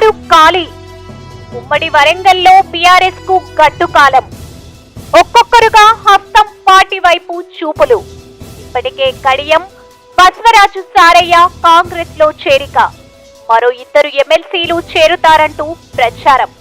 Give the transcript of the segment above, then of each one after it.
అందరూ ఖాళీ. ఉమ్మడి వరంగల్లో బీఆర్ఎస్ కు గడ్డు కాలం. ఒక్కొక్కరుగా హస్తం పార్టీ వైపు చూపులు. ఇప్పటికే కడియం బసవరాజు సారయ్య కాంగ్రెస్ లో చేరిక. మరో 2 ఎమ్మెల్సీలు చేరుతారంటూ ప్రచారం.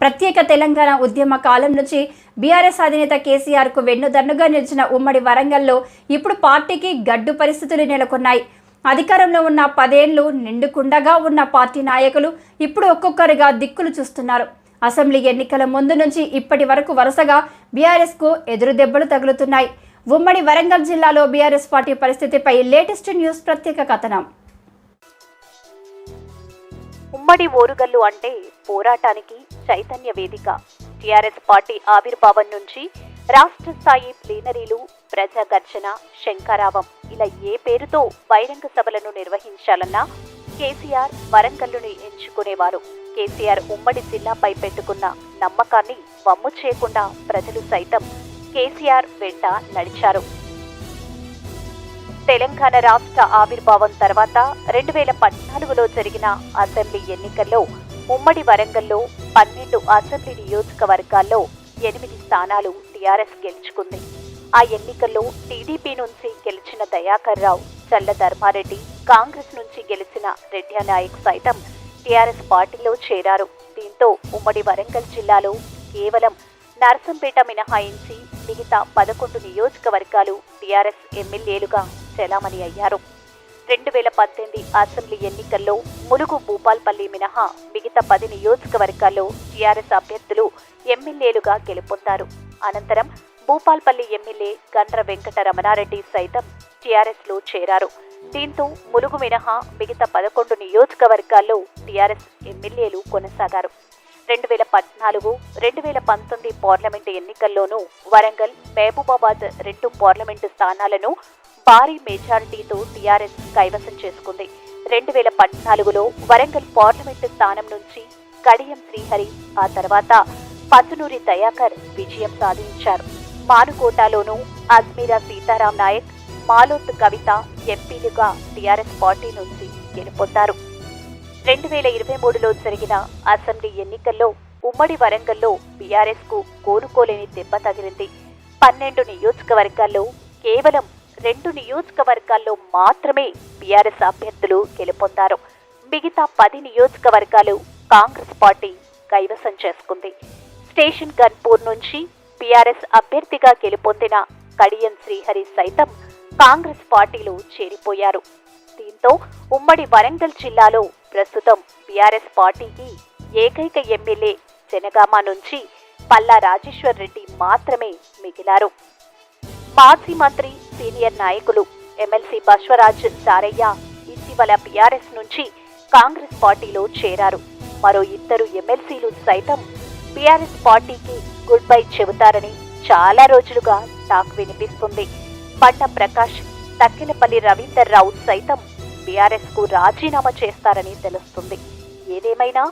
ప్రత్యేక తెలంగాణ ఉద్యమ కాలం నుంచి బీఆర్ఎస్ అధినేత కేసీఆర్ కు వెన్నుదన్నుగా నిలిచిన ఉమ్మడి వరంగల్లో ఇప్పుడు పార్టీకి గడ్డు పరిస్థితులు నెలకొన్నాయి. అధికారంలో ఉన్న 10 ఏళ్లు నిండుకుండగా ఉన్న పార్టీ నాయకులు ఇప్పుడు ఒక్కొక్కరుగా దిక్కులు చూస్తున్నారు. అసెంబ్లీ ఎన్నికల ముందు నుంచి ఇప్పటి వరకు వరుసగా బీఆర్ఎస్ కు ఎదురు దెబ్బలు తగులుతున్నాయి. ఉమ్మడి వరంగల్ జిల్లాలో బీఆర్ఎస్ పార్టీ పరిస్థితిపై లేటెస్ట్ న్యూస్ ప్రత్యేక కథనం. ఉమ్మడి ఓరుగల్లు అంటే పోరాటానికి చైతన్య వేదిక. టీఆర్ఎస్ పార్టీ ఆవిర్భావం నుంచి రాష్ట్ర స్థాయి ప్లీనరీలు, ప్రజా గర్జన, శంఖారావం ఇలా ఏ పేరుతో బహిరంగ సభలను నిర్వహించాలన్నా కేసీఆర్ వరంగల్లుని ఎంచుకునేవారు. కేసీఆర్ ఉమ్మడి జిల్లాపై పెట్టుకున్న నమ్మకాన్ని వమ్ము చేయకుండా ప్రజలు సైతం కేసీఆర్ వెంట నడిచారు. తెలంగాణ రాష్ట్ర ఆవిర్భావం తర్వాత 2014లో జరిగిన అసెంబ్లీ ఎన్నికల్లో ఉమ్మడి వరంగల్లో 12 అసెంబ్లీ నియోజకవర్గాల్లో 8 స్థానాలు టీఆర్ఎస్ గెలుచుకుంది. ఆ ఎన్నికల్లో టీడీపీ నుంచి గెలిచిన దయాకర్ రావు, చల్ల ధర్మారెడ్డి, కాంగ్రెస్ నుంచి గెలిచిన రెడ్డి నాయక్ సైతం టీఆర్ఎస్ పార్టీలో చేరారు. దీంతో ఉమ్మడి వరంగల్ జిల్లాలో కేవలం నర్సంపేట మినహాయించి మిగతా 11 నియోజకవర్గాలు టీఆర్ఎస్ ఎమ్మెల్యేలుగా చెలామణి అయ్యారు. 2018 అసెంబ్లీ ఎన్నికల్లో ములుగు, భూపాల్పల్లి మినహా మిగతా 10 నియోజకవర్గాల్లో టీఆర్ఎస్ అభ్యర్థులు ఎమ్మెల్యేలుగా గెలుపొందారు. అనంతరం భూపాల్పల్లి ఎమ్మెల్యే గండ్ర వెంకట రమణారెడ్డి సైతం టీఆర్ఎస్ లో చేరారు. దీంతో ములుగు మినహా మిగతా 11 నియోజకవర్గాల్లో టీఆర్ఎస్ ఎమ్మెల్యేలు కొనసాగారు. 2014, 2019 పార్లమెంటు ఎన్నికల్లోనూ వరంగల్, మహబూబాబాద్ 2 పార్లమెంటు స్థానాలను భారీ మెజారిటీతో టీఆర్ఎస్ కైవసం చేసుకుంది. 2014లో వరంగల్ పార్లమెంటు స్థానం నుంచి కడియం శ్రీహరి, ఆ తర్వాత పసునూరి దయాకర్ విజయం సాధించారు. మానుకోటలోనూ అజ్మీరా సీతారాం నాయక్, మాలోత్ కవిత ఎంపీలుగా టీఆర్ఎస్ పార్టీ నుంచి గెలుపొందారు. 2023లో జరిగిన అసెంబ్లీ ఎన్నికల్లో ఉమ్మడి వరంగల్లో బీఆర్ఎస్ కు కోలుకోలేని దెబ్బ తగిలింది. 12 నియోజకవర్గాల్లో కేవలం 2 నియోజకవర్గాల్లో మాత్రమే బీఆర్ఎస్ అభ్యర్థులు గెలుపొందారు. మిగతా 10 నియోజకవర్గాలు కాంగ్రెస్ పార్టీ కైవసం చేసుకుంది. స్టేషన్ గన్పూర్ నుంచి బీఆర్ఎస్ అభ్యర్థిగా గెలుపొందిన కడియం శ్రీహరి సైతం కాంగ్రెస్ పార్టీలో చేరిపోయారు. దీంతో ఉమ్మడి వరంగల్ జిల్లాలో ప్రస్తుతం బీఆర్ఎస్ పార్టీకి ఏకైక ఎమ్మెల్యే జనగామ నుంచి పల్లా రాజేశ్వర్ రెడ్డి మాత్రమే మిగిలారు. మాజీ మంత్రి, సీనియర్ నాయకులు ఎమ్మెల్సీ బసవరాజు సారయ్య ఇటీవల బీఆర్ఎస్ నుంచి కాంగ్రెస్ పార్టీలో చేరారు. మరో 2 ఎమ్మెల్సీలు సైతం బీఆర్ఎస్ పార్టీకి గుడ్ బై చెబుతారని చాలా రోజులుగా టాక్ వినిపిస్తుంది. బండ ప్రకాష్, తక్కినపల్లి రవీందర్ రావు సైతం బీఆర్ఎస్ కు రాజీనామా చేస్తారని తెలుస్తుంది. ఏదేమైనా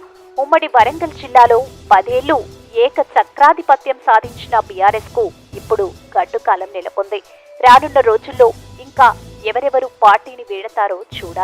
ఉమ్మడి వరంగల్ జిల్లాలో 10 ఏళ్లు ఏక చక్రాధిపత్యం సాధించిన బీఆర్ఎస్ కు ఇప్పుడు గడ్డు కాలం నెలకొంది. రానున్న రోజుల్లో ఇంకా ఎవరెవరు పార్టీని వీడతారో చూడాలి.